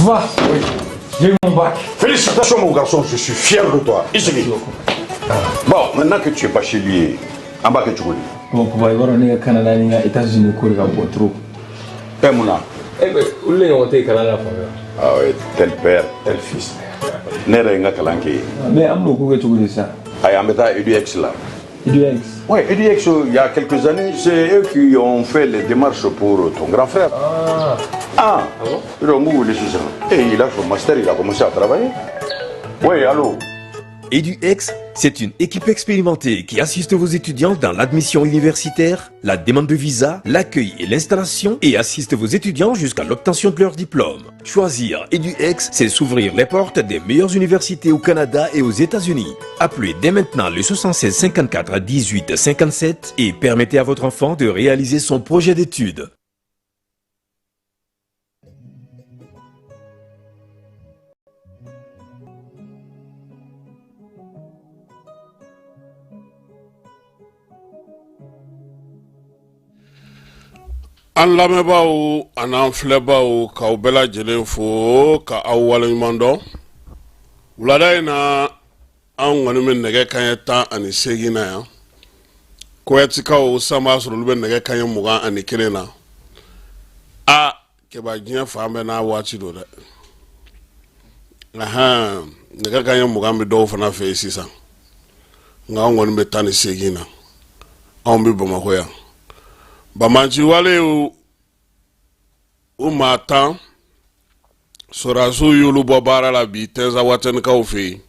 Papa, oui. J'ai eu mon bac. Félicitations mon garçon, je suis fier de toi. Ici. Bon, maintenant que tu es bachelier, en bas que tu connais. Bon, papa, il va aller au Canada, aux États-Unis, au trop. Père Mouna. Eh bien, où est-ce que tu es au Canada? Ah oui, tel père, tel fils. N'est-ce pas Kalanké? Mais où est-ce que tu es ça? Ah, il y a EduX là. EduX? Oui, EduX, il y a quelques années, c'est eux qui ont fait les démarches pour ton grand frère. Ah bon? Et il a fait master, il a commencé à travailler. Oui, allô? EduX, c'est une équipe expérimentée qui assiste vos étudiants dans l'admission universitaire, la demande de visa, l'accueil et l'installation et assiste vos étudiants jusqu'à l'obtention de leur diplôme. Choisir EduX, c'est s'ouvrir les portes des meilleures universités au Canada et aux États-Unis. Appelez dès maintenant le 76 54 18 57 et permettez à votre enfant de réaliser son projet d'études. An lamɛnbaaw an'an filɛbaaw k'aw bɛɛ lajɛlen fo ka aw waleɲuman dɔn wulada in na an kɔni bɛ nɛgɛ kanɲɛ 18 na yan kowɛtikaw san b'a sɔrɔ olu bɛ nɛgɛ kanɲɛ 21 na a kɛba diɲɛ fan bɛɛ n'a waati don dɛ nɛgɛ kanɲɛ 20 bɛ dɔw fana fɛ yen sisan nka an kɔni bɛ 18 na anw bɛ Bamakɔ yan Bamanci wale u maa 10 sɔrɔdasiw y'olu bɔ baara la bi Tɛnza Watɛnikaw fɛ yen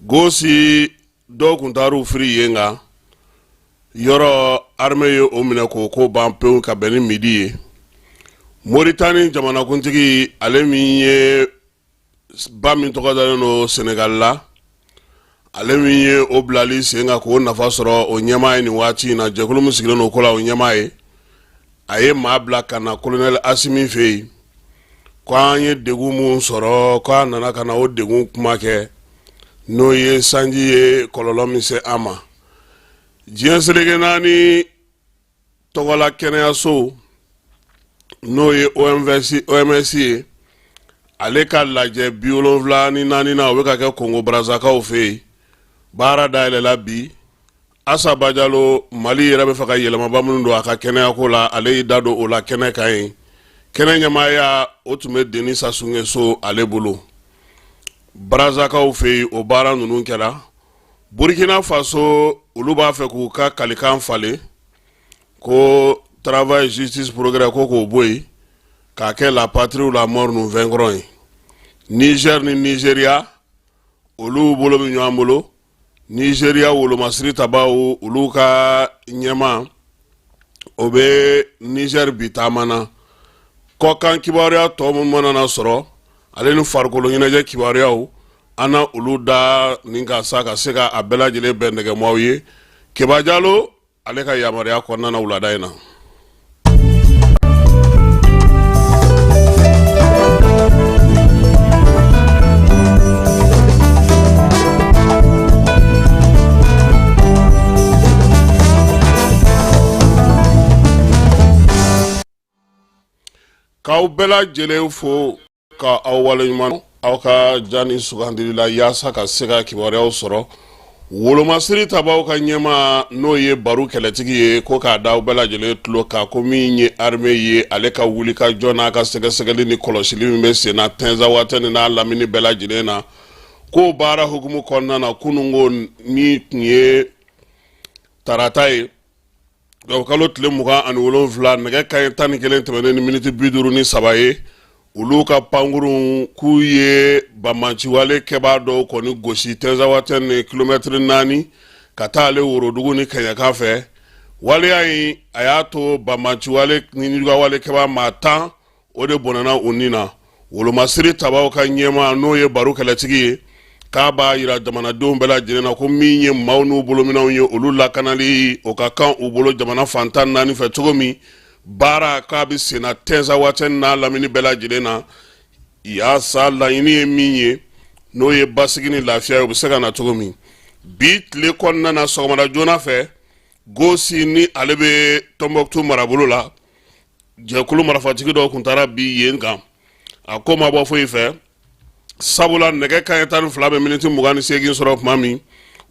gosi dɔw kun taar'u firi yen nka yɔrɔ armée ye o minɛ k'o ko ban pewu ka bɛn ni midi ye Moritani jamanakuntigi ale min ye ba min tɔgɔ dalen don Senegal la ale min ye o bilali sen kan k'o nafa sɔrɔ o ɲɛmaa ye nin waati in na jɛkulu min sigilen don o ko la o ɲɛmaa ye a ye maa bila ka na colonel Asimi fɛ yen ko an ye degun mun sɔrɔ ko a nana ka na o degun kuma kɛ n'o ye sanji ye kɔlɔlɔ min se an ma diɲɛ seleke naani tɔgɔla kɛnɛyaso n'o ye OMS ye ale ka lajɛ 74 na o bɛ ka kɛ Congo Brazzakaw fɛ yen baara dayɛlɛla bi Asa Bajalo Mali yɛrɛ bɛ fɛ ka yɛlɛmaba minnu don a ka kɛnɛyako la ale y'i da don o la kɛnɛ kan yen kɛnɛ ɲɛmaaya o tun bɛ Denis Sassou Nguesso ale bolo Brazzakaw fɛ yen o baara ninnu kɛra Burkina Faso olu b'a fɛ k'u ka kalikan falen ko travail justice progrès ko k'o bɔ yen k'a kɛ la patrie ou la mort nous vaincrons ye Niger ni Nigeria olu bolo bɛ ɲɔgɔn bolo Nigeria wolomasiri tabaw olu ka ɲɛma o bɛ Niger bi taama na kɔkan kibaruya tɔ minnu mana na sɔrɔ ale ni farikolo ɲɛnajɛ kibaruyaw an na olu da nin ka sa ka se ka a bɛɛ lajɛlen bɛn nɛgɛmaw ye Keba Jalo ale ka yamaruya kɔnɔna na wulada in na. K'aw bɛɛ lajɛlen fo ka aw waleɲuman aw ka jani sugandilila yaasa ka se ka kibaruyaw sɔrɔ wolomasiri tabaw ka ɲɛma n'o ye baro kɛlɛtigi ye ko k'a da aw bɛɛ lajɛlen tulo kan ko min ye armée ye ale ka wuli ka jɔ n'a ka sɛgɛsɛgɛli ni kɔlɔsili min bɛ sen na Tɛnza Watɛni n'a lamini bɛɛ lajɛlen na k'o baara hukumu kɔnɔna na kunungo min tun ye tarata ye kalo tile 27 nɛgɛ kanɲɛ 11 tɛmɛnen ni miniti 53 ye olu ka pankuru k'u ye Bamanciwale kɛbaa dɔw kɔni gosi Tɛnza Watɛni ni kilomɛtiri 4 ka taa ale Worodugu ni Kɛɲɛka fɛ waleya in a y'a to Bamanciwale ni Nigawale kɛbaa maa 10 o de bɔnɛna u ni na wolomasiri tabaw ka ɲɛma n'o ye baro kɛlɛtigi ye k'a b'a yira jamanadenw bɛɛ lajɛlen na ko min ye maaw n'u bolominɛw ye olu lakanali o ka kan u bolo jamana fantan 4 fɛ cogo min baara k'a bɛ senna Tɛnza Watɛni n'a lamini bɛɛ lajɛlen na yaasa laɲini ye min ye n'o ye basigi ni lafiya ye o bɛ se ka na cogo min bi tile kɔnɔna na sɔgɔmada joona fɛ Gosi ni ale bɛ Tombouctou marabolo la jɛkulu marifatigi dɔw kun taara bi yen kan a ko ma bɔ foyi fɛ sabula nɛgɛ kaɲɛ 12 bɛ miniti 28 sɔrɔ tuma min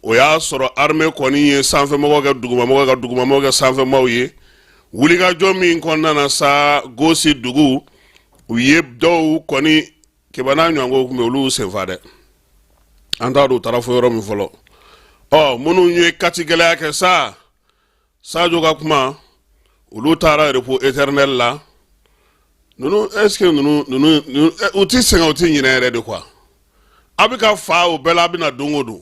o y'a sɔrɔ armée kɔni ye sanfɛmɔgɔw kɛ dugumamɔgɔw ka dugumamɔgɔw kɛ sanfɛmɔgɔw ye wulikajɔ min kɔnɔna na sa Gosi dugu u ye dɔw kɔni kebana ɲɔgɔnko kun bɛ olu senfa dɛ an t'a dɔn u taara fɔ yɔrɔ min fɔlɔ minnu ye kati gɛlɛya kɛ sa Sadio ka kuma olu taara repos éternel la nunu est-ce que nunu u ti sɛgɛn u ti ɲinɛ yɛrɛ de quoi a bɛ ka fa o bɛɛ la a bɛ na don o don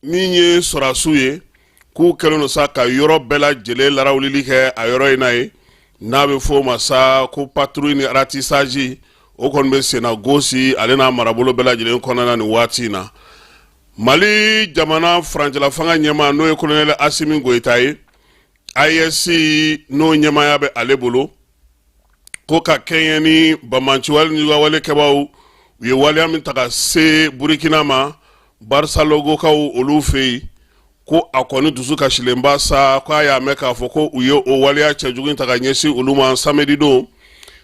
min ye sɔrɔsiw ye k'u kɛlen don sa ka yɔrɔ bɛɛ lajɛlen larawulili kɛ a yɔrɔ in na ye n'a bɛ fɔ o ma sa ko patrouille ni ratissage o kɔni bɛ senna Gosi ale n'a marabolo bɛɛ lajɛlen kɔnɔna na nin waati in na Mali jamana farancɛla fanga ɲɛmaa n'o ye colonel Asimi Goïta ye AES n'o ɲɛmaaya bɛ ale bolo ko ka kɛɲɛ ni bamanciwale ni wale kɛbaaw u ye waleya min ta ka se Burkina ma Barça logokaw olu fɛ yen ko a kɔni dusu kasilenba sa ko a y'a mɛn k'a fɔ ko u ye o waleya cɛjugu ta ka ɲɛsin olu ma samedi don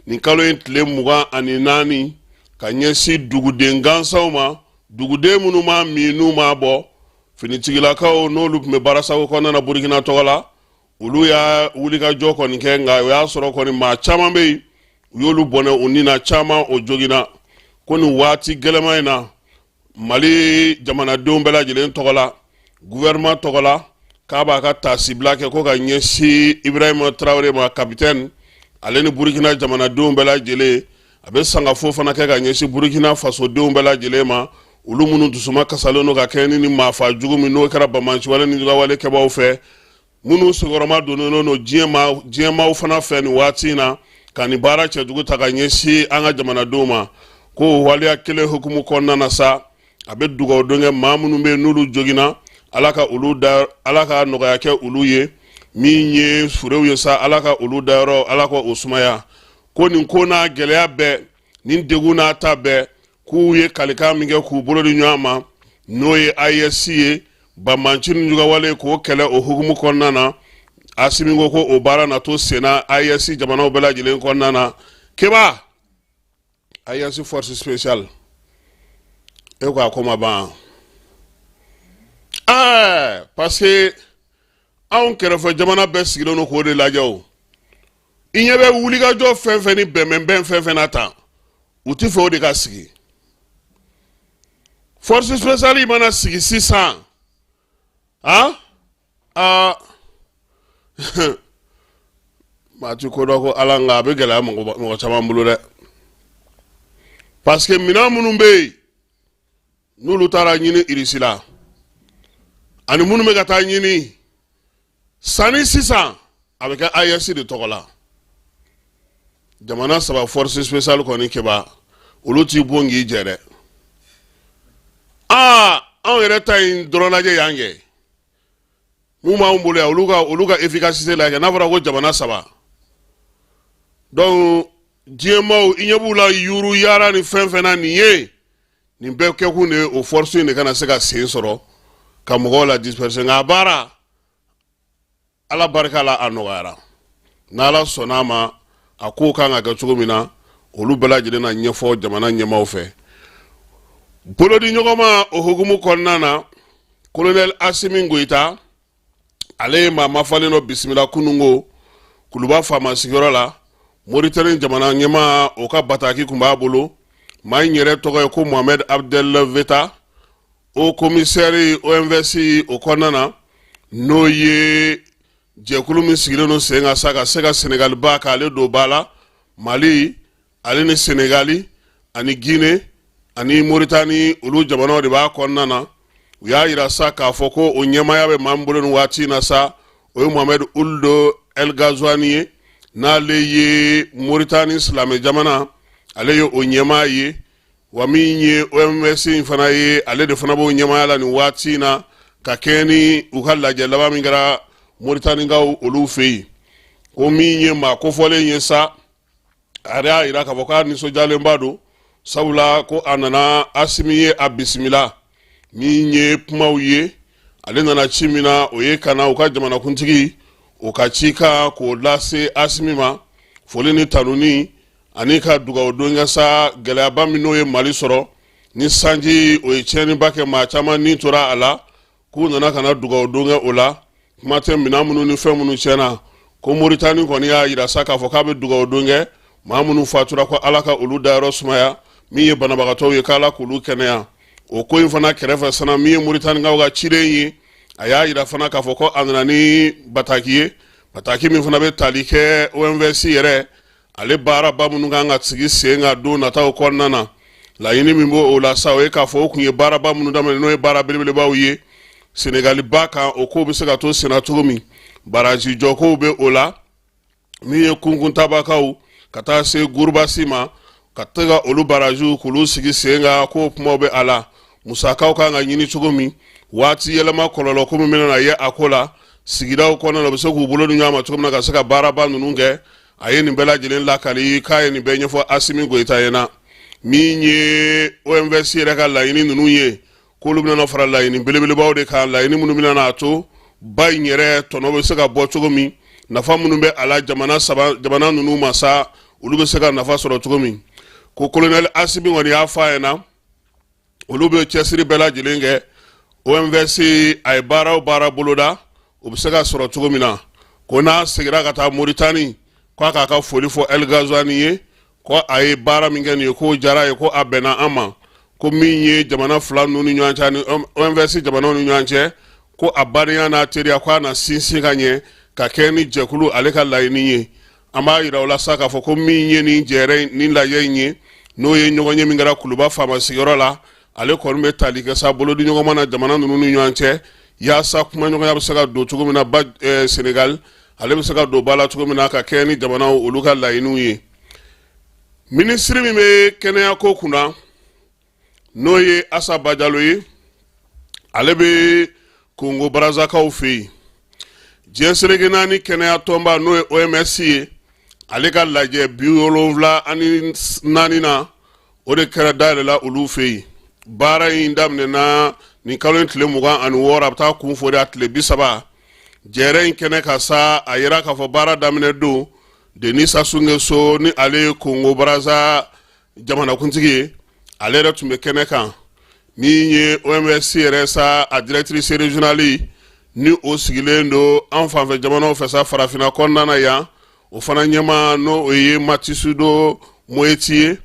nin kalo in tile 24 ka ɲɛsin duguden gansanw ma duguden minnu ma min n'u ma bɔ finitigilakaw n'olu tun bɛ baarasago kɔnɔna na Burkina tɔgɔ la olu y'a wulikajɔ kɔni kɛ nka o y'a sɔrɔ kɔni maa caman bɛ yen u y'olu bɔnɛ u ni na caman o jogina ko nin waati gɛlɛma in na Mali jamanadenw bɛɛ lajɛlen tɔgɔ la gouvernement tɔgɔ la k'a b'a ka taasibila kɛ ko ka ɲɛsin Ibrahima Traoré ma capitaine ale ni Burkina jamanadenw bɛɛ lajɛlen a bɛ sangafo fana kɛ ka ɲɛsin Burkina Faso denw bɛɛ lajɛlen ma olu minnu dusuma kasalen don ka kɛ ni maafa jugu min n'o kɛra bamanciwale ni wale kɛbaaw fɛ minnu sigiyɔrɔma donnen don diɲɛmaaw fana fɛ nin waati in na ka nin baara cɛjugu ta ka ɲɛsin an ka jamanadenw ma ko waleya kelen hukumu kɔnɔna na sa a bɛ dugawu don kɛ maa minnu bɛ yen n'olu jogina Ala ka nɔgɔya kɛ olu ye min ye furew ye sa Ala ka olu dayɔrɔ Ala ka o sumaya ko nin ko n'a gɛlɛya bɛɛ nin degun n'a ta bɛɛ k'u ye kalikan min kɛ k'u bolo di ɲɔgɔn ma n'o ye AES ye bamanci ni jugawale k'o kɛlɛ o hukumu kɔnɔna na Asimi ko o baara na to senna AES jamanaw bɛɛ lajɛlen kɔnɔna na keba AES force spéciale e ko a ko ma ban parce que anw kɛrɛfɛ jamana bɛɛ sigilen don k'o de lajɛ o i ɲɛ bɛ wulikajɔ fɛn fɛn ni bɛnbɛnbɛn fɛn fɛn na tan u ti fɛ o de ka sigi force spéciale mana sigi sisan maa ti ko dɔ ko Ala nka a bɛ gɛlɛya mɔgɔ caman bolo dɛ parce que minɛn minnu bɛ yen n'olu taara ɲini irisi la ani minnu bɛ ka taa ɲini sanni sisan a bɛ kɛ AES de tɔgɔ la jamana 3 force spéciale kɔni kɛba olu t'i bɔ k'i jɛ dɛ anw yɛrɛ ta in dɔrɔn lajɛ y'an kɛ mun b'anw bolo yan olu ka efficacité la kɛ n'a fɔra ko jamana 3 donc diɲɛmaaw i ɲɛ b'u la yuru yara ni fɛn fɛn na nin ye nin bɛɛ kɛkun de o force in de kana se ka sen sɔrɔ ka mɔgɔw la disperser nka a baara Ala barika la a nɔgɔyara n'Ala sɔnn'a ma a ko kan ka kɛ cogo min na olu bɛɛ lajɛlen na ɲɛfɔ jamana ɲɛmaaw fɛ bolodi ɲɔgɔnma o hukumu kɔnɔna na colonel Asimi Goïta ale ye maa mafalen dɔ bisimila kunungo kuluba faama sigiyɔrɔ la Mauritanie jamana ɲɛmaa o ka bataki kun b'a bolo maa in yɛrɛ tɔgɔ ye ko Mohamed Abdel Veta o commissaire OMVS o kɔnɔna na n'o ye jɛkulu min sigilen don sen kan sa ka se ka Senegal ba k'ale don ba la Mali ale ni Senegali ani Guinée ani Mauritanie olu jamanaw de b'a kɔnɔna na u y'a yira sa k'a fɔ ko o ɲɛmaaya bɛ maa min bolo nin waati in na sa o ye Mohamed Ould El Ghazouani ye n'ale ye Mauritanie silamɛ jamana ale ye o ɲɛmaa ye wa min ye OMS in fana ye ale de fana b'o ɲɛmaaya la nin waati in na ka kɛ ni u ka lajɛ laban min kɛra Mauritanienkaw olu fɛ yen ko min ye maa kofɔlen ye sa a yɛrɛ y'a yira k'a fɔ k'a nisɔndiyalenba don sabula ko a nana Asimi ye a bisimila min ye kumaw ye ale nana ci min na o ye kana u ka jamanakuntigi o ka ci kan k'o lase Asimi ma foli ni tanuni ani ka dugawu don kɛ sa gɛlɛyaba min n'o ye Mali sɔrɔ ni sanji o ye tiɲɛniba kɛ maa caman ni tora a la k'u nana ka na dugawu don kɛ o la kuma tɛ minɛn minnu ni fɛn minnu tiɲɛna ko Moritani kɔni y'a yira sa k'a fɔ k'a bɛ dugawu don kɛ maa minnu fatura ko Ala ka olu dayɔrɔ sumaya min ye banabagatɔw ye k'Ala k'olu kɛnɛya o ko in fana kɛrɛfɛ sana min ye Moritanikaw ka ciden ye a y'a yira fana k'a fɔ ko a nana ni bataki ye bataki min fana bɛ tali kɛ OMVS yɛrɛ ale baaraba minnu kan ka sigi sen ka don nataw kɔnɔna na laɲini min b'o o la sa o ye k'a fɔ o kun ye baaraba minnu daminɛ n'o ye baara belebelebaw ye Senegali ba kan o ko bɛ se ka to senna cogo min baraji jɔkow bɛ o la min ye kunkuntabakaw ka taa se Gurubasi ma ka taga olu barajiw k'olu sigi sen kan k'o kumaw bɛ a la musakaw kan ka ɲini cogo min waati yɛlɛma kɔlɔlɔ ko min bɛna na ye a ko la sigidaw kɔnɔna na u bɛ se k'u bolo ni ɲɔgɔn ma cogo min na ka se ka baaraba ninnu kɛ a ye nin bɛɛ lajɛlen lakali k'a ye nin bɛɛ ɲɛfɔ Asimi Goyita ɲɛna min ye OMVS yɛrɛ ka laɲini ninnu ye k'olu bɛna fara laɲini belebelebaw de kan laɲini minnu bɛna na to ba in yɛrɛ tɔnɔ bɛ se ka bɔ cogo min nafa minnu bɛ a la jamana ninnu ma sa olu bɛ se ka nafa sɔrɔ cogo min ko colonel Asimi kɔni y'a fɔ a ɲɛna olu bɛ cɛsiri bɛɛ lajɛlen kɛ OMVS a ye baara o baara boloda o bɛ se ka sɔrɔ cogo min na ko n'a seginna ka taa Moritani k'a k'a ka foli fɔ El Ghazouani ye ko a ye baara min kɛ nin ye k'o diyara ye ko a bɛnna an ma ko min ye jamana fila ninnu ni ɲɔgɔn cɛ ani OMVS jamanaw ni ɲɔgɔn cɛ ko a badenya n'a teriya ko a na sinsin ka ɲɛ ka kɛ ni jɛkulu ale ka laɲini ye an b'a yira o la sa k'a fɔ ko min ye nin jɛrɛ nin lajɛ in ye n'o ye ɲɔgɔn ye min kɛra Kuluba faama sigiyɔrɔ la ale kɔni bɛ tali kɛ sa bolo di ɲɔgɔn ma na jamana ninnu ni ɲɔgɔn cɛ yaasa kuma ɲɔgɔnya bɛ se ka don cogo min na ba Senegal ale bɛ se ka don ba la cogo min na ka kɛ ni jamanaw olu ka laɲiniw ye minisiri min bɛ kɛnɛya ko kunna n'o ye Assa Bajalo ye ale bɛ Congo Brazzakaw fɛ yen diɲɛ seleke naani kɛnɛya tɔnba n'o ye OMS ye ale ka lajɛ 74 na o de kɛra dayɛlɛla olu fɛ yen baara in daminɛna nin kalo in tile 26 a bɛ taa kun fɔ de a tile 30 jɛrɛ in kɛnɛ ka sa a yira k'a fɔ baara daminɛ don Denis Sassou Nguesso ni ale ye Congo Brazza jamanakuntigi ye ale yɛrɛ tun bɛ kɛnɛ kan min ye OMS yɛrɛ sa a directrice régionale ni o sigilen don an fanfɛ jamanaw fɛ sa farafinna kɔnɔna na yan o fana ɲɛma n'o ye Matshidiso Moeti ye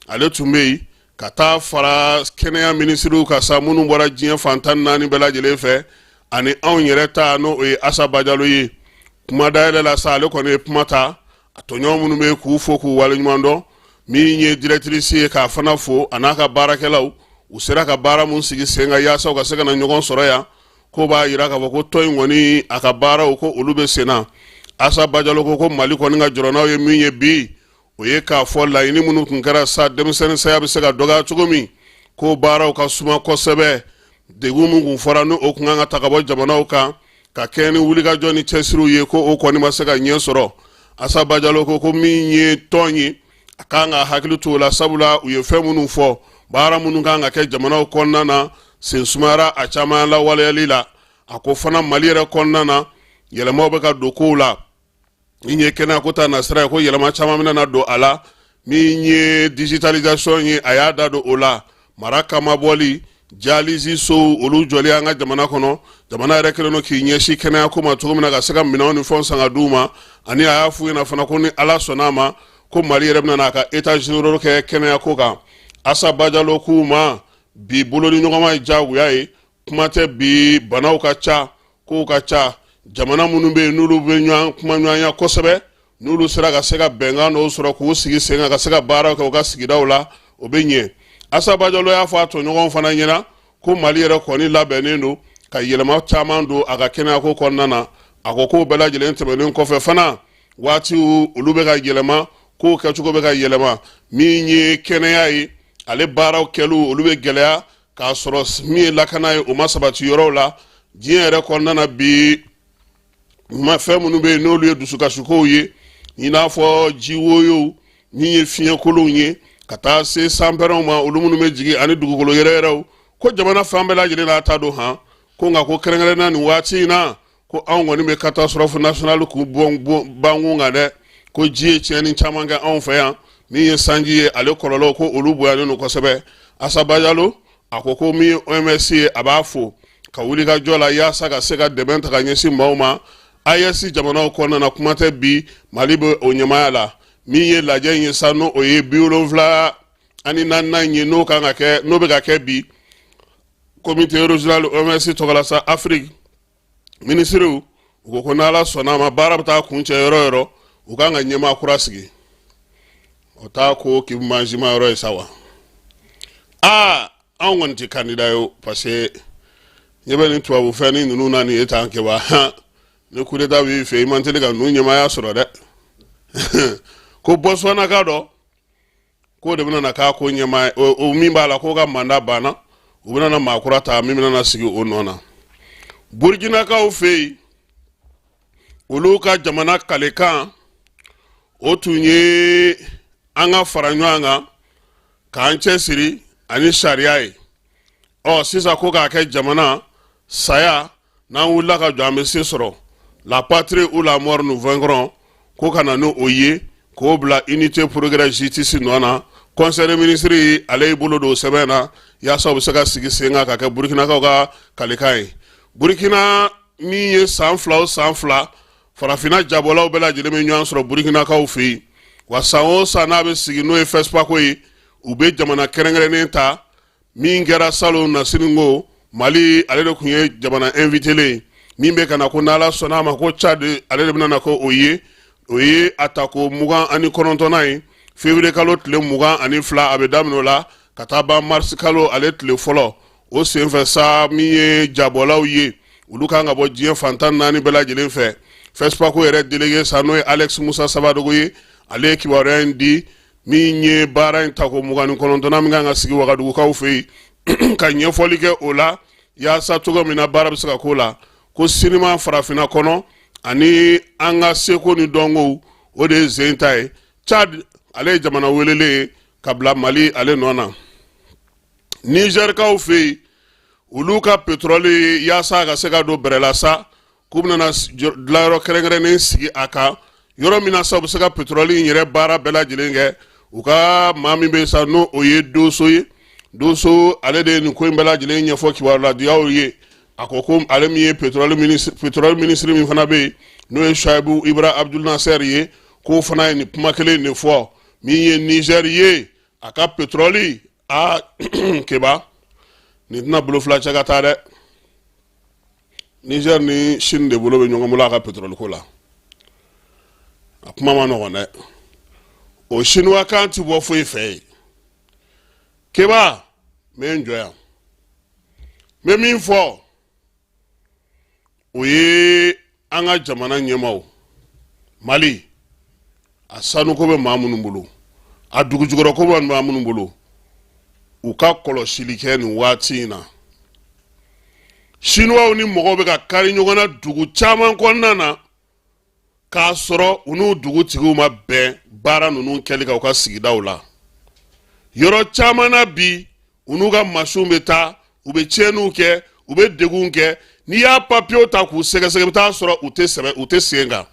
ale tun bɛ yen ka taa fara kɛnɛya minisiriw ka sa minnu bɔra diɲɛ fan 14 bɛɛ lajɛlen fɛ ani anw yɛrɛ ta n'o ye Assa Bajalo ye kuma dayɛlɛ la sa ale kɔni ye kuma ta a tɔɲɔgɔn minnu bɛ k'u fo k'u waleɲuman dɔn min ye directrice ye k'a fana fo a n'a ka baarakɛlaw u sera ka baara mun sigi sen kan yaasa u ka se ka na ɲɔgɔn sɔrɔ yan ko b'a yira k'a fɔ ko tɔn in kɔni a ka baaraw ko olu bɛ sen na Assa Bajalo ko Mali kɔni ka jɔrɔ n'aw ye min ye bi o ye k'a fɔ laɲini minnu tun kɛra sa denmisɛnnin saya bɛ se ka dɔgɔya cogo min ko baaraw ka suma kosɛbɛ degun min kun fɔra n'o kun kan ka ta ka bɔ jamanaw kan ka kɛ ni wulikajɔ ni cɛsiriw ye ko o kɔni ma se ka ɲɛ sɔrɔ Assa Bajalo ko min ye tɔn ye a kan ka hakili to o la sabula u ye fɛn minnu fɔ baara minnu kan ka kɛ jamanaw kɔnɔna na sen sumayara a caman lawaleyali la a ko fana Mali yɛrɛ kɔnɔna na yɛlɛmaw bɛ ka don kow la min ye kɛnɛya ko ta nasira ye ko yɛlɛma caman bɛna na don a la min ye digitalisation ye a y'a da don o la mara kama bɔli dialyse sow olu jɔli an ka jamana kɔnɔ jamana yɛrɛ kɛlen don k'i ɲɛsin kɛnɛya ko ma cogo min na ka se ka minɛnw ni fɛnw san ka d'u ma ani a y'a f'u ɲɛna fana ko ni Ala sɔnna a ma ko Mali yɛrɛ bɛna n'a ka état généraux kɛ kɛnɛya ko kan Assa Bajalo k'u ma bi bolo ni ɲɔgɔnma ye diyagoya ye kuma tɛ bi banaw ka ca kow ka ca jamana minnu bɛ yen n'olu bɛ ɲɔgɔn kuma ɲɔgɔnya kosɛbɛ n'olu sera ka se ka bɛnkan dɔw sɔrɔ k'u sigi sen kan ka se ka baaraw kɛ u ka sigidaw la o bɛ ɲɛ Assa Bajalo y'a fɔ a tɔɲɔgɔnw fana ɲɛna ko Mali yɛrɛ kɔni labɛnnen don ka yɛlɛma caman don a ka kɛnɛyako kɔnɔna na a ko k'o bɛɛ lajɛlen tɛmɛnen kɔfɛ fana waatiw olu bɛ ka yɛlɛma kow kɛcogo bɛ ka yɛlɛma min ye kɛnɛya ye ale baaraw kɛliw olu bɛ gɛlɛya k'a sɔrɔ min ye lakana ye o ma sabati yɔrɔw la diɲɛ yɛrɛ kɔnɔna na bi fɛn minnu bɛ yen n'olu ye dusukasikow ye i n'a fɔ jiwoyow min ye fiɲɛkolonw ye ka taa se sanpɛrɛnw ma olu minnu bɛ jigin ani dugukolo yɛrɛyɛrɛw ko jamana fan bɛɛ lajɛlen n'a ta don han ko nka ko kɛrɛnkɛrɛnna nin waati in na ko anw kɔni bɛ catastrophe nationale k'u bankun kan dɛ ko ji ye tiɲɛni caman kɛ anw fɛ yan min ye sanji ye ale kɔlɔlɔ ko olu bonyalen no kosɛbɛ Asaba Jalo a ko ko min OMS ye a b'a fo ka wuli ka jɔ la yaasa ka se ka dɛmɛ ta ka ɲɛsin maaw ma AES jamanaw kɔnɔna kuma tɛ bi Mali bɛ o ɲɛmaya la min ye lajɛ in ye sa no o ye 74 ye n'o bɛ ka kɛ bi comité régional OMS tɔgɔla sa Afrique ministrew u ko n'Ala sɔnna ma baara bɛ taa kuncɛ yɔrɔ yɔrɔ u kan ka ɲɛmaa kura sigi o t'a ko k'i manjima yɔrɔ ye sa wa anw kɔni tɛ candidat ye parce que ɲɛ bɛ nin tubabu fɛn ni ninnu na nin ye tan kɛ wa ni coup d'état b'i fɛ i man teli ka ninnu ɲɛmaaya sɔrɔ dɛ ko Botswana ka dɔ k'o de bɛna na k'a ko ɲɛmaa o min b'a la k'o ka mandat banna u bɛna na maa kura ta min bɛna na sigi o nɔ na Burkinakaw fɛ yen olu ka jamana kalekan o tun ye an ka fara ɲɔgɔn kan k'an cɛsiri ani sariya ye sisan ko k'a kɛ jamana saya n'an wulila ka jɔ an bɛ se sɔrɔ la patrie ou la mort nous vaincrons ko ka na n'o ye k'o bila unité progrès justice nɔ na conseil des ministres ale y'i bolo don o sɛbɛn na yaasa u bɛ se ka sigi sen kan ka kɛ Burkinakaw ka kalekan ye Burkina min ye san fila o san fila farafinna jabɔlaw bɛɛ lajɛlen bɛ ɲɔgɔn sɔrɔ Burkinakaw fɛ yen wa san o san n'a bɛ sigi n'o ye FESPACO ye u bɛ jamana kɛrɛnkɛrɛnnen ta min kɛra salon Nasiringo Mali ale de tun ye jamana invité min bɛ ka na ko n'Ala sɔnna a ma ko Tchad ale de bɛna na ko o ye a ta ko 29 ye février kalo tile 22 a bɛ daminɛ o la ka taa ban mars kalo ale tile fɔlɔ o senfɛ sa min ye jabɔlaw ye olu kan ka bɔ diɲɛ fantan 4 bɛɛ lajɛlen fɛ FESPACO yɛrɛ délégué sa n'o ye Alex Musa Sabadogo ye ale ye kibaruya in di min ye baara in ta ko 29 min kan ka sigi Wagadugukaw fɛ yen ka ɲɛfɔli kɛ o la yaasa cogo min na baara bɛ se ka k'o la ko sinima farafinna kɔnɔ ani an ka seko ni dɔnkow o de ye zen ta ye Tchad ale ye jamana welele ye ka bila Mali ale nɔ na Nigerkaw fɛ yen olu ka pétrole yaasa ka se ka don bɛrɛla sa k'u bɛna dilayɔrɔ kɛrɛnkɛrɛnnen sigi a kan yɔrɔ min na sa u bɛ se ka pétrole in yɛrɛ baara bɛɛ lajɛlen kɛ u ka maa min bɛ sa n'o o ye Doso ye Doso ale de ye nin ko in bɛɛ lajɛlen ɲɛfɔ kibaruya ye a ko ko ale min ye pétrole ministre min fana bɛ yen n'o ye Shaibu Ibra Abdul Nasser ye k'o fana ye nin kuma kelen de fɔ min ye Niger ye a ka pétrole keba nin tɛna bolo fila cɛ ka taa dɛ Niger ni Chine de bolo bɛ ɲɔgɔn bolo a ka pétrole ko la a kuma ma nɔgɔn dɛ o chinois kan ti bɔ foyi fɛ yen keba n bɛ n jɔ yan n bɛ min fɔ o ye an ka jamana ɲɛmaaw Mali a sanuko bɛ maa minnu bolo a dugujukɔrɔko bɛ maa minnu bolo u ka kɔlɔsili kɛ nin waati in na chinois ni mɔgɔw bɛ ka kari ɲɔgɔn na dugu caman kɔnɔna na k'a sɔrɔ u n'u dugutigiw ma bɛn baara ninnu kɛli kan u ka sigidaw la yɔrɔ caman na bi u n'u ka masiw bɛ taa u bɛ tiɲɛniw kɛ u bɛ degun kɛ n'i y'a papiyew ta k'u sɛgɛsɛgɛ i bɛ taa sɔrɔ u tɛ sen kan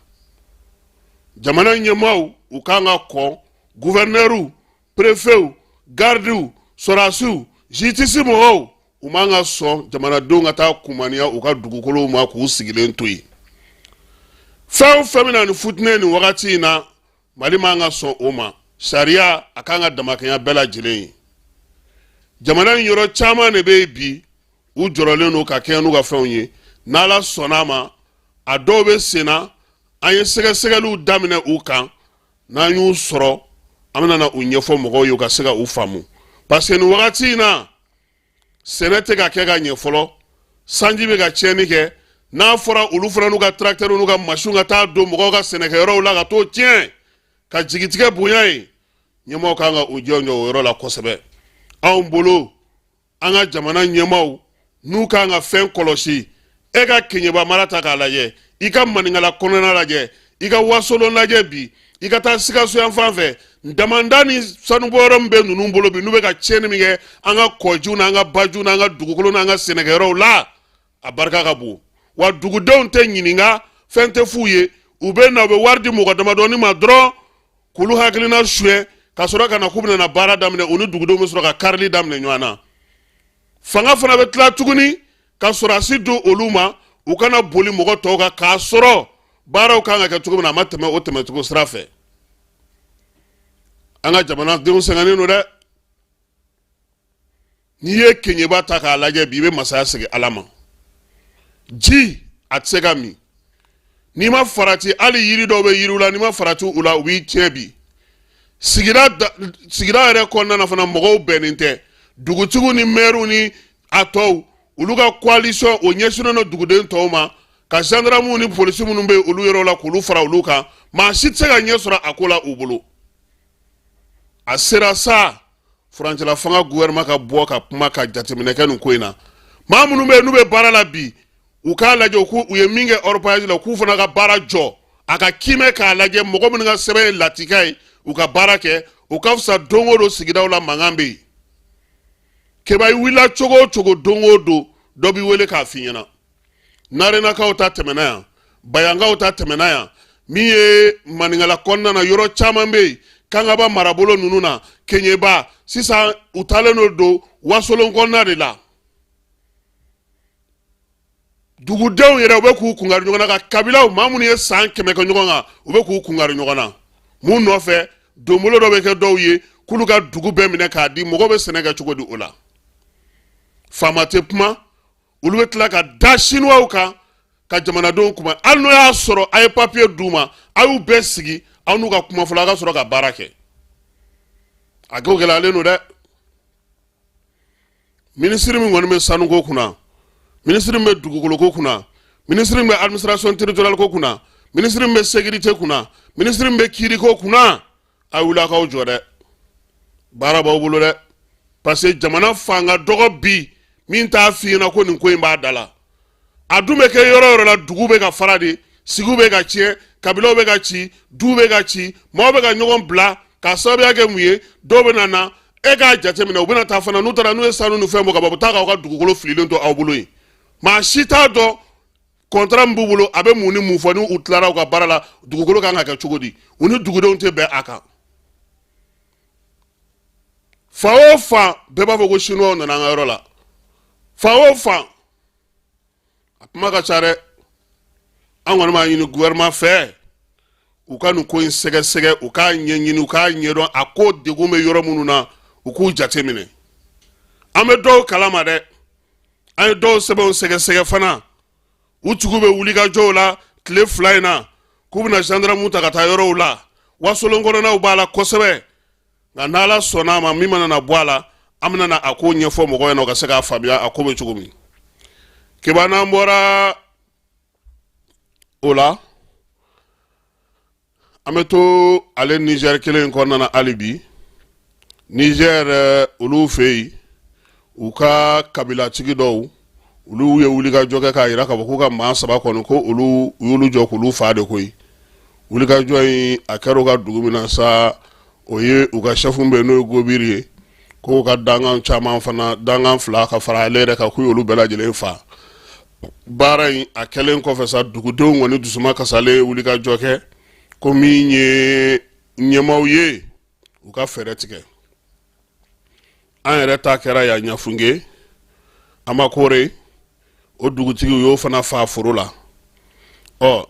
jamana ɲɛmaaw u kan ka kɔn gouverneurs préfets gardiw sɔrasiw justice mɔgɔw u man ka sɔn jamanadenw ka taa kumaniya u ka dugukolow ma k'u sigilen to yen fɛn o fɛn bɛna nin futinɛ nin wagati in na Mali man ka sɔn o ma sariya a kan ka damakɛnya bɛɛ lajɛlen ye jamana in yɔrɔ caman de bɛ yen bi u jɔrɔlen don ka kɛ n'u ka fɛnw ye n'Ala sɔnna ma a dɔw bɛ sen na an ye sɛgɛsɛgɛliw daminɛ u kan n'an y'u sɔrɔ an bɛna na u ɲɛfɔ mɔgɔw ye u ka se ka u faamu parce que nin wagati in na sɛnɛ tɛ ka kɛ ka ɲɛ fɔlɔ sanji bɛ ka tiɲɛni kɛ n'a fɔra olu fana n'u ka tracteurs n'u ka machines ka taa don mɔgɔw ka sɛnɛkɛyɔrɔw la ka t'o tiɲɛ ka jigitigɛ bonya ye ɲɛmaaw kan ka u jɔ o yɔrɔ la kosɛbɛ anw bolo an ka jamana ɲɛmaaw n'u kan ka fɛn kɔlɔsi e ka Keɲeba mara ta k'a lajɛ i ka Maninkala kɔnɔna lajɛ i ka Wasolon lajɛ bi i ka taa Sikaso yan fan fɛ damanda ni sanubɔyɔrɔ min bɛ ninnu bolo bi n'u bɛ ka tiɲɛni min kɛ an ka kɔjiw n'an ka bajiw n'an ka dugukolo n'an ka sɛnɛkɛyɔrɔw la a barika ka bon wa dugudenw tɛ ɲininka fɛn tɛ f'u ye u bɛ na u bɛ wari di mɔgɔ damadɔni ma dɔrɔn k'olu hakilina suɲɛ ka sɔrɔ ka na k'u bɛna baara daminɛ u ni dugudenw bɛ sɔrɔ ka karili daminɛ ɲɔgɔn na fanga fana bɛ tila tuguni ka sɔrɔdasi di olu ma u kana boli mɔgɔ tɔw kan k'a sɔrɔ baaraw kan ka kɛ cogo min na a ma tɛmɛ o tɛmɛcogo sira fɛ an ka jamanadenw sɛgɛnnen don dɛ n'i ye keɲeba ta k'a lajɛ bi i bɛ masaya segin ala ma ji a tɛ se ka min n'i ma farati hali yiri dɔw bɛ yiriw la n'i ma farati u la u b'i tiɲɛ bi sigida yɛrɛ kɔnɔna na fana mɔgɔw bɛnnen tɛ dugutigiw ni mɛriw ni a tɔw olu ka coalition o ɲɛsinnen don duguden tɔw ma ka gendarmew ni polisi minnu bɛ olu yɔrɔ la k'olu fara olu kan maa si tɛ se ka ɲɛ sɔrɔ a ko la u bolo a sera sa furancɛla fanga gouvernement ka bɔ ka kuma ka jateminɛ kɛ nin ko in na maa minnu bɛ yen n'u bɛ baara la bi u k'a lajɛ u ye min kɛ orpaillage la k'u fana ka baara jɔ a ka kimɛ k'a lajɛ mɔgɔ minnu ka sɛbɛn ye latika ye u ka baara kɛ u ka fisa don o don sigidaw la mankan bɛ yen keba i wulila cogo o cogo don o don dɔ b'i wele k'a f'i ɲɛna narenakaw ta tɛmɛna yan bayankaw ta tɛmɛna yan min ye maninkala kɔnɔna na yɔrɔ caman bɛ yen kangaba marabolo ninnu na keɲeba sisan u taalen don wasolon kɔnɔna de la dugudenw yɛrɛ u bɛ k'u kungari ɲɔgɔn na ka kabilaw maa minnu ye san 100 kɛ ɲɔgɔn kan u bɛ k'u kungari ɲɔgɔn na mun nɔfɛ donbolo dɔ bɛ kɛ dɔw ye k'olu ka dugu bɛɛ minɛ k'a di mɔgɔ bɛ sɛnɛ kɛ cogo di o la faama tɛ kuma olu bɛ tila ka da sinuwaw kan ka jamanadenw kuma hali n'o y'a sɔrɔ a ye papiye d'u ma a y'u bɛɛ sigi aw n'u ka kuma fɔlɔ a ka sɔrɔ ka baara kɛ a ko gɛlɛyalen don dɛ minisiri min kɔni bɛ sanuko kunna minisiri min bɛ dugukoloko kunna minisiri min bɛ administration territoriale ko kunna minisiri min bɛ sécurité kunna minisiri min bɛ kiiriko kunna a wuli a k'aw jɔ dɛ baara b'aw bolo dɛ parce que jamana fanga dɔgɔ bi min t'a f'i ɲɛna ko nin ko in b'a da la a dun bɛ kɛ yɔrɔ o yɔrɔ la dugu bɛ ka fara de sigiw bɛ ka tiɲɛ kabilaw bɛ ka ci duw bɛ ka ci maaw bɛ ka ɲɔgɔn bila k'a sababuya kɛ mun ye dɔw bɛ na e k'a jateminɛ u bɛna taa fana n'u taara n'u ye sanu ni fɛn bɔ ka bɔ u bɛ taa k'aw ka dugukolo fililen to aw bolo yen maa si t'a dɔn contrat min b'u bolo a bɛ mun ni mun fɔ ni u tilara u ka baara la dugukolo kan ka kɛ cogo di u ni dugudenw tɛ bɛn a kan fa o fa bɛɛ b'a fɔ ko chinois nana an ka yɔrɔ la fa o fa a kuma ka ca dɛ an kɔni b'a ɲini gouvernement fɛ u ka nin ko in sɛgɛsɛgɛ u k'a ɲɛɲini u k'a ɲɛdɔn a ko degun bɛ yɔrɔ minnu na u k'u jateminɛ an bɛ dɔw kalama dɛ an ye dɔw sɛbɛnw sɛgɛsɛgɛ fana u tigiw bɛ wuli ka jɔw la tile 2 in na k'u bɛna gendarmew ta ka taa yɔrɔw la wasolon kɔnɔnaw b'a la kosɛbɛ nka n'ala sɔnna a ma min mana na bɔ a la an bɛna na a ko ɲɛfɔ mɔgɔw ɲɛna u ka se k'a faamuya a ko bɛ cogo min kiba n'an bɔra o la an bɛ to ale Niger kelen kɔnɔna na hali bi Niger olu fɛ yen u ka kabilatigi dɔw olu ye wuli ka jɔ kɛ k'a jira k'a fɔ k'u ka maa 3 kɔni ko olu y'olu jɔ k'olu fa de koyi wuli ka jɔ in a kɛra u ka dugu min na sa o ye u ka chef bɛ n'o ye Gobiri ye k'u ka dangan caman fana dangan 2 ka fara ale yɛrɛ kan k'u y'olu bɛɛ lajɛlen fa baara in a kɛlen kɔfɛ sa dugudenw kɔni dusuma kasalen wuli ka jɔ kɛ ko min ye ɲɛmaw ye u ka fɛɛrɛ tigɛ an yɛrɛ ta kɛra ya Ɲafunge Amakore o dugutigi y'o fana fa foro la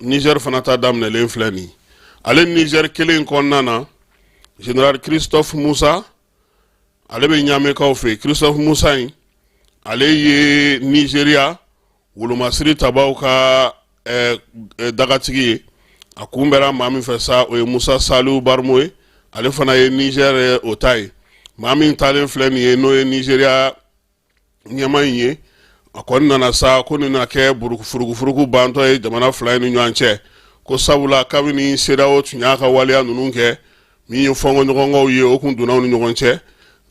Niger fana ta daminɛlen filɛ nin ale Niger kelen kɔnɔna na Général Christophe Moussa ale bɛ Ɲamekaw fɛ Christophe Moussa in ale ye Nigeria wolomasiri tabaw ka dagatigi ye a kunbɛra maa min fɛ sa o ye Musa Saliu Barmo ye ale fana ye Niger o ta ye maa min talen filɛ nin ye n'o ye Nigeria ɲɛma in ye a kɔni nana sa ko nin na kɛ furugufurugu bantɔ ye jamana 2 ni ɲɔgɔn cɛ ko sabula kabini CEDEAO tun y'a ka waleya ninnu kɛ min ye fɔnkɔɲɔgɔnkaw ye o kun donna u ni ɲɔgɔn cɛ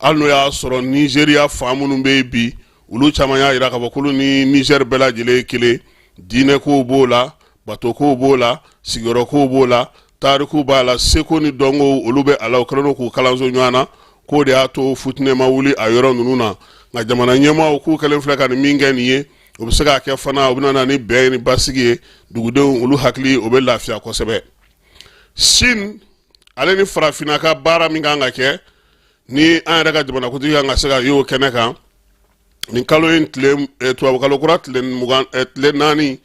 hali n'o y'a sɔrɔ Nigeria fan minnu bɛ yen bi olu caman y'a jira k'a fɔ k'olu ni Niger bɛɛ lajɛlen ye kelen diinɛ kow b'o la bato kow b'o la sigiyɔrɔ kow b'o la tariku b'a la seko ni dɔnko olu bɛ a la u kɛlen don k'u kalanso ɲɔgɔn na k'o de y'a to futinɛ ma wuli a yɔrɔ ninnu na nka jamana ɲɛmaaw k'u kɛlen filɛ ka nin min kɛ nin ye o bɛ se k'a kɛ fana o bɛ na ni bɛn ni basigi ye dugudenw olu hakili o bɛ lafiya kosɛbɛ Chine ale ni farafina ka baara min kan ka kɛ ni an yɛrɛ ka jamanakuntigi kan ka se ka y'o kɛnɛ kan nin kalo in tile tubabu kalo kura tile 4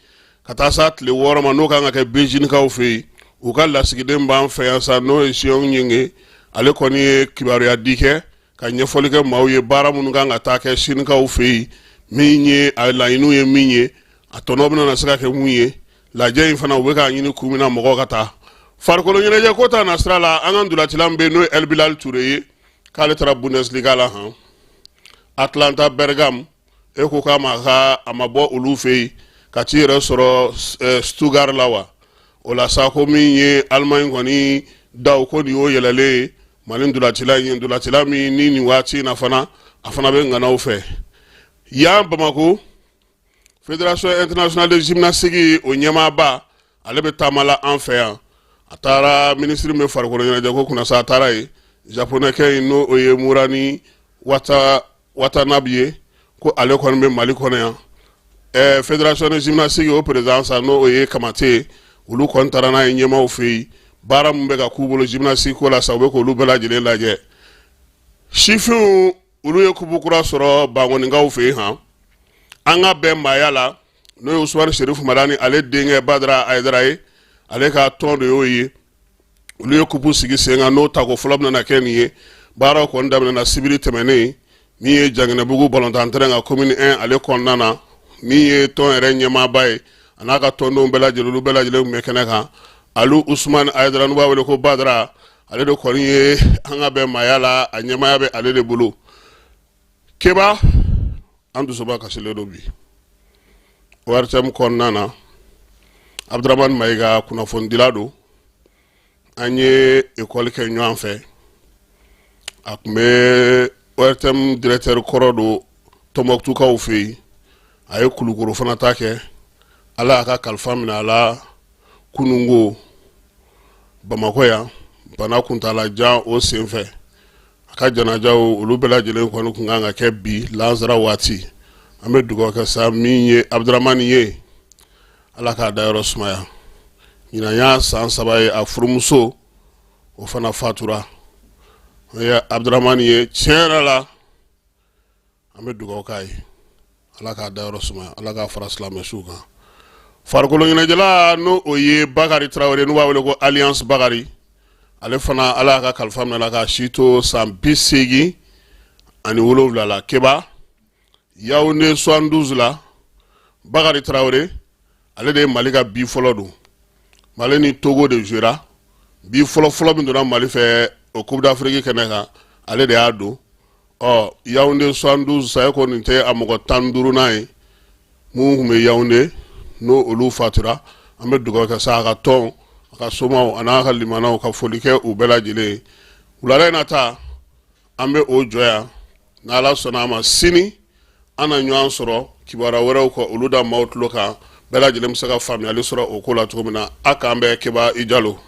ka taa sa tile 6 ma n'o kan ka kɛ Beijinikaw fɛ yen u ka lasigiden b'an fɛ yan sa n'o ye Sion Nyenge ale kɔni ye kibaruya di kɛ ka ɲɛfɔli kɛ maaw ye baara minnu kan ka taa kɛ Sinikaw fɛ yen min ye a laɲiniw ye min ye a tɔnɔ bɛna na se ka kɛ mun ye lajɛ in fana u bɛ k'a ɲini kun min na mɔgɔw ka taa farikolo ɲɛnajɛ ko ta na sira la an ka ndolancilan bɛ n'o ye El Bilal Ture ye k'ale taara Bundesliga la han Atlanta Bergam e ko k'a ma bɔ olu fɛ yen ka t'i yɛrɛ sɔrɔ Stuttgart la wa o la sa ko min ye Allemagne kɔni daw ko nin y'o yɛlɛlen ye Mali ndolacila min ni nin waati in na fana a fana bɛ ŋanaw fɛ yan Bamako Fédération internationale de gymnastique o ɲɛmaaba ale bɛ taama la an fɛ yan a taara ministre min farikolo ɲɛnajɛ ko kunna sa a taara ye japonɛkɛ in n'o o ye Murani Watanabe ye ko ale kɔni bɛ Mali kɔnɔ yan Fédération de gymnastique o président sa n'o o ye Kamate olu kɔni taara n'a ye ɲɛmaaw fɛ yen baara mun bɛ ka k'u bolo gymnastique ko la sa u bɛ k'olu bɛɛ lajɛlen lajɛ sifinw olu ye kubu kura sɔrɔ Bankɔninkaw fɛ yen han an ka bɛn maaya la n'o ye Usmani Sherifu Madani ale denkɛ Badara Aidara ye ale ka tɔn de y'o ye olu ye kubu sigi sen kan n'o tako fɔlɔ bɛna kɛ nin ye baaraw kɔni daminɛna sibiri tɛmɛnen min ye Janginɛbugu balontan terrain kan commune 1 ale kɔnɔna na min ye tɔn yɛrɛ ɲɛmaaba ye a n'a ka tɔndenw bɛɛ lajɛlen olu bɛɛ lajɛlen tun bɛ kɛnɛ kan alu Usmani Aidara n'u b'a wele ko Badara ale de kɔni ye an ka bɛn maaya la a ɲɛmaaya bɛ ale de bolo Keba an dusuba kasilen don bi ORTM kɔnɔna na Abdramane Mayiga kunnafonidila don an ye école kɛ ɲɔgɔn fɛ a tun bɛ ORTM directeur kɔrɔ don Tɔnbɔkutukaw fɛ yen a ye Kulukoro fana ta kɛ ala y'a ka kalifa minɛ a la kunungo Bamako yan bana kuntala jan o senfɛ a ka janajaw olu bɛɛ lajɛlen kɔni kun kan ka kɛ bi lansara waati an bɛ dugawu kɛ sa min ye Abdramane ye ala k'a dayɔrɔ sumaya ɲinan y'a san 3 ye a furumuso o fana fatura o ye Abdramane ye tiɲɛ yɛrɛ la an bɛ dugawu k'a ye ala k'a dayɔrɔ sumaya ala k'a fara silamɛsiw kan farikolo ɲɛnajɛla n'o o ye Bakari Traoré n'u b'a wele ko Alliance Bakari ale fana ala y'a ka kalifa minɛ ka si to san 87 la Keba Yaoundé 72 la Bakari Traoré ale de ye Mali ka bi fɔlɔ don Mali ni Togo de jouera bi fɔlɔ min donna Mali fɛ o Coupe d'Afrique kɛnɛ kan ale de y'a don Yaoundé 72 saya ko nin tɛ a mɔgɔ 15nan ye mun kun bɛ Yaoundé n'o olu fatura an bɛ dugawu kɛ sa a ka tɔn a ka somaw a n'a ka limanaw ka foli kɛ u bɛɛ lajɛlen wulada in na ta an bɛ o jɔ yan n'Ala sɔnna a ma sini an na ɲɔgɔn sɔrɔ kibaruya wɛrɛw kɔ olu da maaw tulo kan bɛɛ lajɛlen bɛ se ka faamuyali sɔrɔ o ko la cogo min na a k'an bɛɛ Keba i Jalo